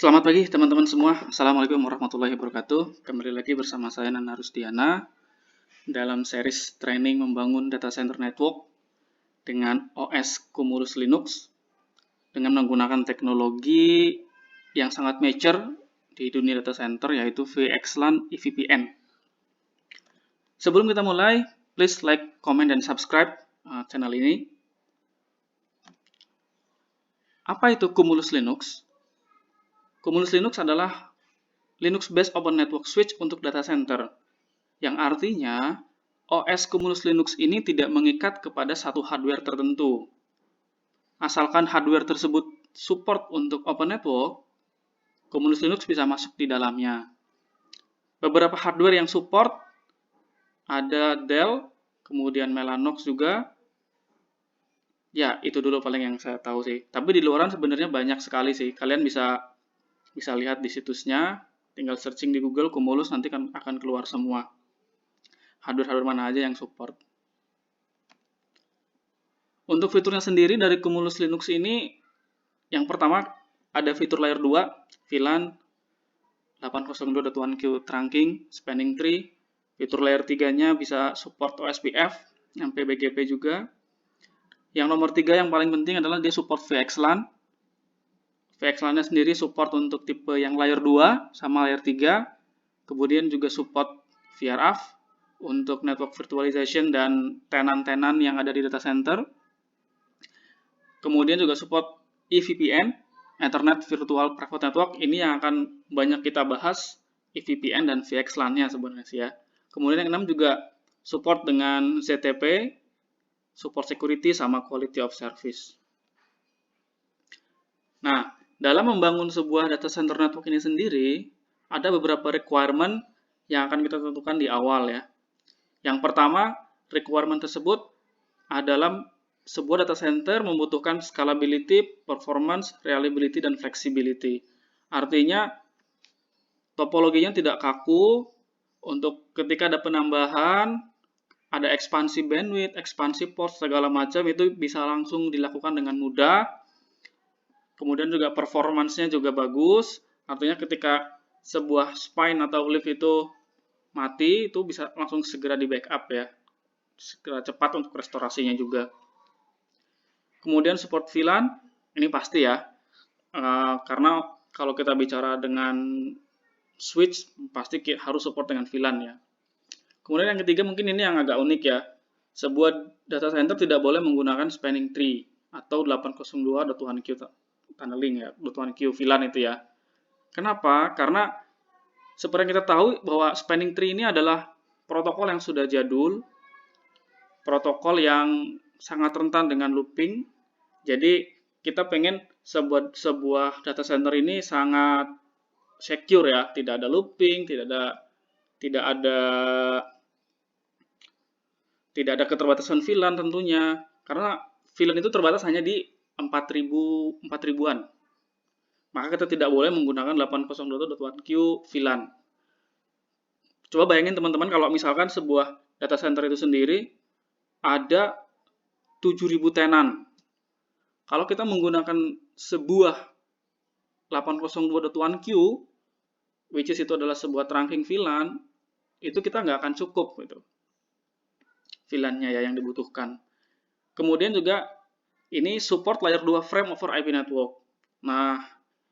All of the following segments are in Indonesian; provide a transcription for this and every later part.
Selamat pagi teman-teman semua. Assalamualaikum warahmatullahi wabarakatuh. Kembali lagi bersama saya Nana Rusdiana dalam series training membangun data center network dengan OS Cumulus Linux dengan menggunakan teknologi yang sangat mature di dunia data center yaitu VXLAN EVPN. Sebelum kita mulai, please like, comment, dan subscribe channel ini. Apa itu Cumulus Linux? Cumulus Linux adalah Linux-based open network switch untuk data center, yang artinya OS Cumulus Linux ini tidak mengikat kepada satu hardware tertentu. Asalkan hardware tersebut support untuk open network, Cumulus Linux bisa masuk di dalamnya. Beberapa hardware yang support ada Dell, kemudian Mellanox juga. Ya, itu dulu paling yang saya tahu sih. Tapi di luaran sebenarnya banyak sekali sih. Kalian bisa lihat di situsnya, tinggal searching di Google Cumulus nanti akan keluar semua hardware mana aja yang support. Untuk fiturnya sendiri dari Cumulus Linux ini, yang pertama ada fitur layer 2, VLAN 802.1q trunking, spanning tree. Fitur layer 3-nya bisa support OSPF, sampai BGP juga. Yang nomor 3 yang paling penting adalah dia support VXLAN. VXLAN-nya sendiri support untuk tipe yang layer 2 sama layer 3. Kemudian juga support VRF untuk network virtualization dan tenan-tenan yang ada di data center. Kemudian juga support EVPN, Ethernet Virtual Private Network. Ini yang akan banyak kita bahas, EVPN dan VXLAN-nya sebenarnya sih ya. Kemudian yang 6 juga support dengan ZTP, support security sama quality of service. Nah, dalam membangun sebuah data center network ini sendiri, ada beberapa requirement yang akan kita tentukan di awal ya. Yang pertama, requirement tersebut adalah sebuah data center membutuhkan scalability, performance, reliability, dan flexibility. Artinya, topologinya tidak kaku, untuk ketika ada penambahan, ada ekspansi bandwidth, ekspansi port, segala macam, itu bisa langsung dilakukan dengan mudah. Kemudian juga performance-nya juga bagus, artinya ketika sebuah spine atau lift itu mati, itu bisa langsung segera di backup ya, segera cepat untuk restorasinya juga. Kemudian support VLAN, ini pasti ya, karena kalau kita bicara dengan switch, pasti harus support dengan VLAN ya. Kemudian yang ketiga mungkin ini yang agak unik ya, sebuah data center tidak boleh menggunakan spanning tree atau 802.1q tunneling ya, 1q VLAN itu ya. Kenapa? Karena seperti yang kita tahu bahwa spanning tree ini adalah protokol yang sudah jadul, protokol yang sangat rentan dengan looping. Jadi kita pengen sebuah data center ini sangat secure ya, tidak ada looping, tidak ada keterbatasan VLAN tentunya, karena VLAN itu terbatas hanya di 4000-an. Maka kita tidak boleh menggunakan 802.1q VLAN. Coba bayangin teman-teman kalau misalkan sebuah data center itu sendiri ada 7000 tenan. Kalau kita menggunakan sebuah 802.1q, which is itu adalah sebuah trunking VLAN, itu kita nggak akan cukup gitu. VLAN-nya ya yang dibutuhkan. Kemudian juga ini support layer 2 frame over IP network. Nah,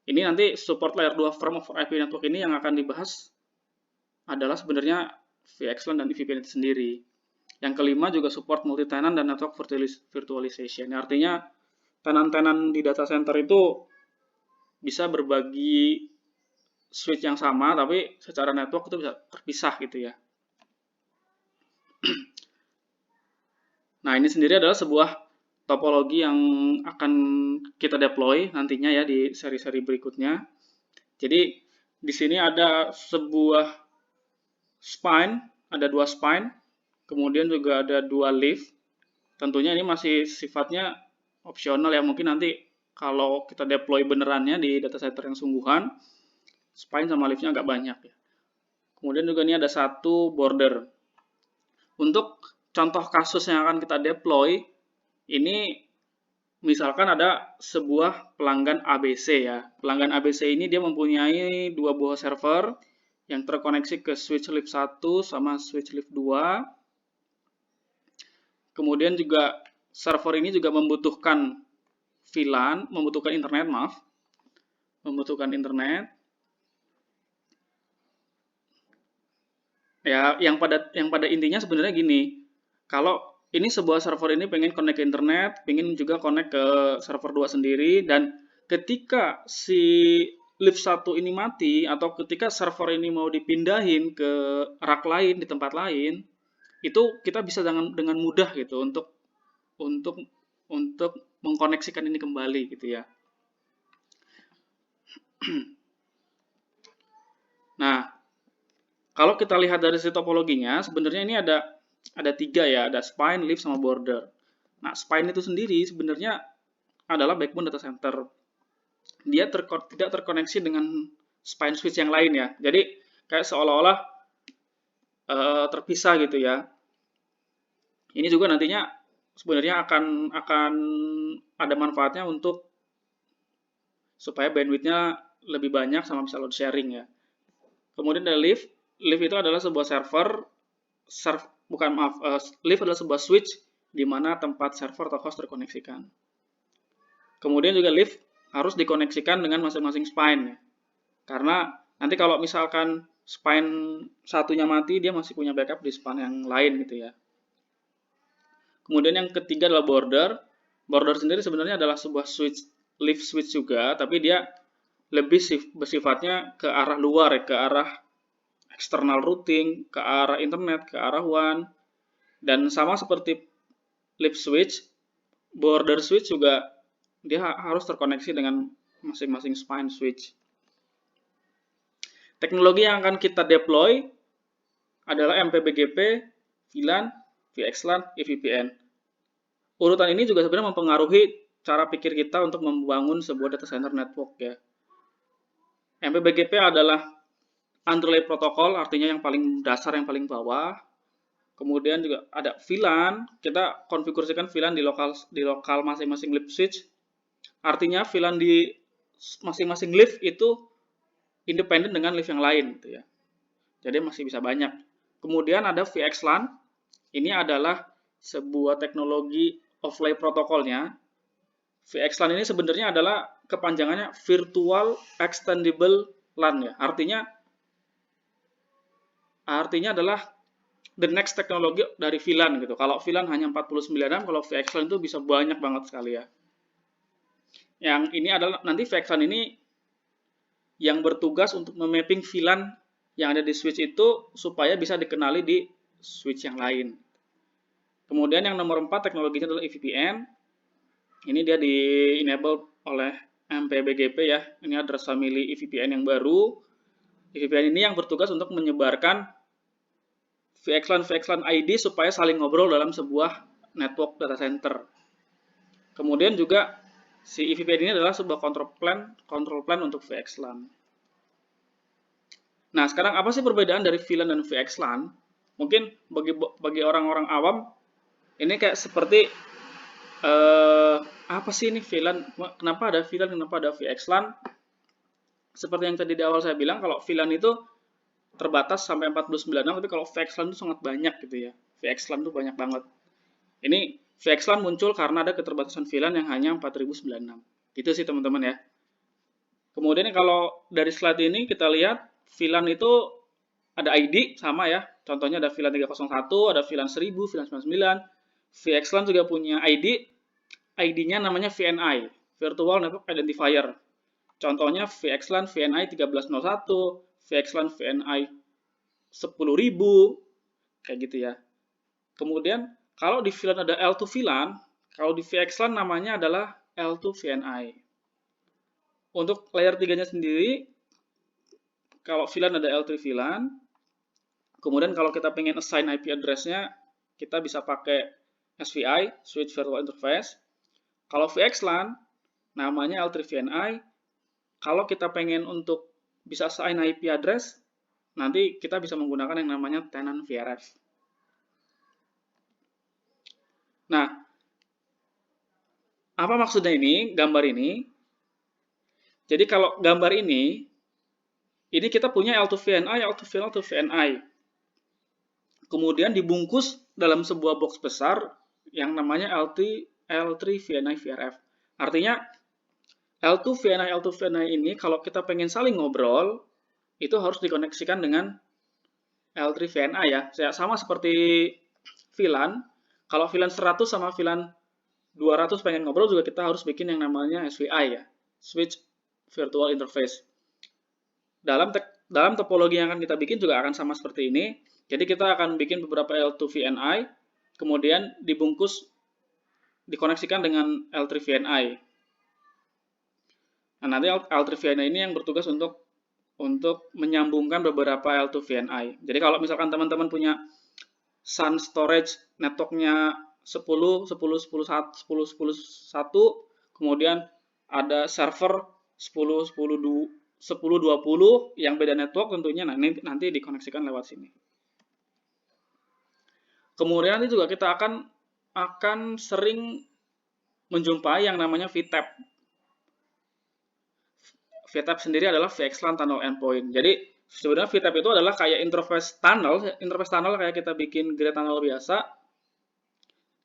ini nanti support layer 2 frame over IP network ini yang akan dibahas adalah sebenarnya VXLAN dan EVPN itu sendiri. Yang kelima juga support multi-tenant dan network virtualization. Artinya tenan-tenan di data center itu bisa berbagi switch yang sama, tapi secara network itu bisa terpisah gitu ya. Nah, ini sendiri adalah sebuah topologi yang akan kita deploy nantinya ya di seri-seri berikutnya. Jadi di sini ada sebuah spine, ada 2 spine, kemudian juga ada 2 leaf. Tentunya ini masih sifatnya opsional ya, mungkin nanti kalau kita deploy benerannya di data center yang sungguhan, spine sama leaf-nya agak banyak ya. Kemudian juga ini ada 1 border. Untuk contoh kasus yang akan kita deploy, ini Misalkan ada sebuah pelanggan ABC ya. Pelanggan ABC ini dia mempunyai dua buah server yang terkoneksi ke switch lift 1 sama switch lift 2. Kemudian juga server ini juga membutuhkan VLAN, membutuhkan internet, maaf. Membutuhkan internet. Ya, yang pada intinya sebenarnya gini. Kalau ini sebuah server ini pengen connect ke internet, pengen juga connect ke server 2 sendiri, dan ketika si lift 1 ini mati atau ketika server ini mau dipindahin ke rak lain di tempat lain, itu kita bisa dengan mudah gitu untuk untuk mengkoneksikan ini kembali gitu ya. Nah, kalau kita lihat dari si topologinya, sebenarnya ini ada tiga ya, ada spine, leaf, sama border. Nah, spine itu sendiri sebenarnya adalah backbone data center. Dia tidak terkoneksi dengan spine switch yang lain ya. Jadi kayak seolah-olah terpisah gitu ya. Ini juga nantinya sebenarnya akan ada manfaatnya untuk supaya bandwidth-nya lebih banyak sama bisa load sharing ya. Kemudian ada leaf. Leaf itu adalah sebuah leaf adalah sebuah switch di mana tempat server atau host terkoneksikan. Kemudian juga leaf harus dikoneksikan dengan masing-masing spine ya. Karena nanti kalau misalkan spine satunya mati, dia masih punya backup di spine yang lain gitu ya. Kemudian yang ketiga adalah border. Border sendiri sebenarnya adalah sebuah leaf switch juga, tapi dia lebih bersifatnya ke arah luar ya, ke arah external routing, ke arah internet, ke arah WAN. Dan sama seperti leaf switch, border switch juga dia harus terkoneksi dengan masing-masing spine switch. Teknologi yang akan kita deploy adalah MPBGP, VLAN, VXLAN, EVPN. Urutan ini juga sebenarnya mempengaruhi cara pikir kita untuk membangun sebuah data center network ya. MPBGP adalah underlay protokol, artinya yang paling dasar, yang paling bawah. Kemudian juga ada VLAN, kita konfigurasikan VLAN di lokal masing-masing lift switch. Artinya VLAN di masing-masing lift itu independen dengan lift yang lain gitu ya. Jadi masih bisa banyak. Kemudian ada VXLAN. Ini adalah sebuah teknologi offlay protokolnya. VXLAN ini sebenarnya adalah kepanjangannya Virtual Extendable LAN ya. Artinya adalah the next teknologi dari VLAN gitu. Kalau VLAN hanya 49 RAM, kalau VXLAN itu bisa banyak banget sekali ya. Yang ini adalah nanti VXLAN ini yang bertugas untuk memapping VLAN yang ada di switch itu supaya bisa dikenali di switch yang lain. Kemudian yang nomor 4 teknologinya adalah EVPN. Ini dia di-enable oleh MPBGP ya. Ini address family EVPN yang baru. EVPN ini yang bertugas untuk menyebarkan VXLAN ID supaya saling ngobrol dalam sebuah network data center. Kemudian juga si EVPN ini adalah sebuah control plan untuk VXLAN. Nah, sekarang apa sih perbedaan dari VLAN dan VXLAN? Mungkin bagi orang-orang awam ini kayak seperti apa sih ini VLAN? Kenapa ada VLAN? Kenapa ada VXLAN? Seperti yang tadi di awal saya bilang, kalau VLAN itu terbatas sampai 49 RAM, tapi kalau VXLAN itu sangat banyak gitu ya. VXLAN itu banyak banget. Ini VXLAN muncul karena ada keterbatasan VLAN yang hanya 4096. Gitu sih teman-teman ya. Kemudian kalau dari slide ini kita lihat VLAN itu ada ID sama ya. Contohnya ada VLAN 301, ada VLAN 1000, VLAN 99. VXLAN juga punya ID. ID-nya namanya VNI, Virtual Network Identifier. Contohnya VXLAN VNI 1301, VXLAN VNI 10.000, kayak gitu ya. Kemudian kalau di VLAN ada L2 VLAN, kalau di VXLAN namanya adalah L2 VNI. Untuk layer 3-nya sendiri, kalau VLAN ada L3 VLAN, kemudian kalau kita pengen assign IP address-nya, kita bisa pakai SVI, Switch Virtual Interface. Kalau VXLAN, namanya L3 VNI. Kalau kita pengen untuk bisa assign IP address, nanti kita bisa menggunakan yang namanya tenant VRF. Nah, Apa maksudnya ini, gambar ini? Jadi kalau gambar ini kita punya L2VNI, L2VNI, L2VNI. Kemudian dibungkus dalam sebuah box besar yang namanya L3VNI VRF. Artinya L2VNI, L2VNI ini kalau kita pengen saling ngobrol, itu harus dikoneksikan dengan L3VNI ya. Sama seperti VLAN. Kalau VLAN 100 sama VLAN 200 pengen ngobrol juga kita harus bikin yang namanya SVI ya. Switch Virtual Interface. Dalam topologi yang akan kita bikin juga akan sama seperti ini. Jadi kita akan bikin beberapa L2VNI, kemudian dibungkus, dikoneksikan dengan L3VNI. Nah, nanti L3VNI ini yang bertugas untuk menyambungkan beberapa L2VNI. Jadi kalau misalkan teman-teman punya Sun Storage networknya 10, 10, 10, 10, 10, 1, kemudian ada server 10, 10, 10, 20 yang beda network tentunya, nah ini nanti dikoneksikan lewat sini. Kemudian nanti juga kita akan sering menjumpai yang namanya VTAP. VTAP sendiri adalah VXLAN Tunnel Endpoint. Jadi sebenarnya VTAP itu adalah kayak interface tunnel kayak kita bikin grid tunnel biasa.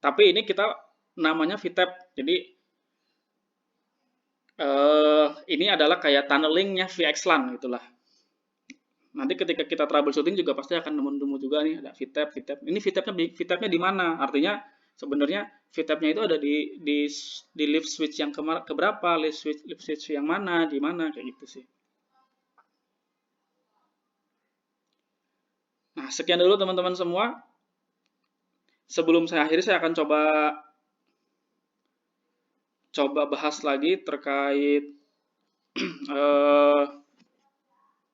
Tapi ini kita namanya VTAP. Jadi ini adalah kayak tunnelingnya VXLAN gitulah. Nanti ketika kita troubleshooting juga pasti akan nemu juga nih ada VTAP. Ini VTAP-nya di mana? Artinya sebenarnya VTAP-nya itu ada di lift switch yang keberapa, lift switch yang mana, di mana kayak gitu sih. Nah, sekian dulu teman-teman semua. Sebelum saya akhiri, saya akan coba bahas lagi terkait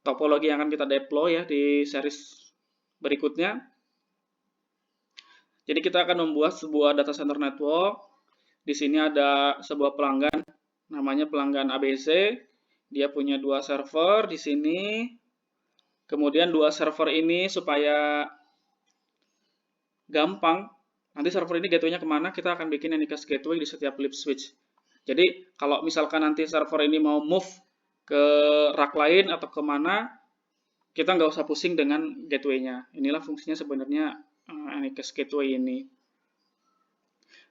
topologi yang akan kita deploy ya di series berikutnya. Jadi kita akan membuat sebuah data center network. Di sini ada sebuah pelanggan, namanya pelanggan ABC. Dia punya 2 server di sini. Kemudian 2 server ini supaya gampang, nanti server ini gateway-nya kemana, kita akan bikin Anycast gateway di setiap lift switch. Jadi kalau misalkan nanti server ini mau move ke rack lain atau kemana, kita nggak usah pusing dengan gateway-nya. Inilah fungsinya sebenarnya Anycast gateway ini.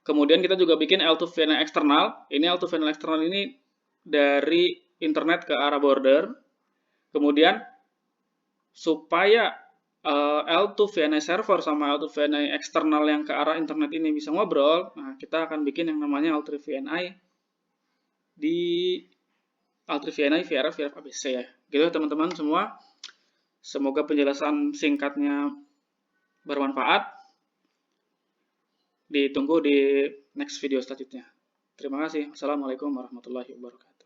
Kemudian kita juga bikin L2VNI eksternal. Ini L2VNI eksternal ini dari internet ke arah border. Kemudian supaya L2VNI server sama L2VNI eksternal yang ke arah internet ini bisa ngobrol, nah kita akan bikin yang namanya L3VNI di L3VNI VRF ABC ya. Gitu teman-teman semua. Semoga penjelasan singkatnya bermanfaat. Ditunggu di next video selanjutnya. Terima kasih. Assalamualaikum warahmatullahi wabarakatuh.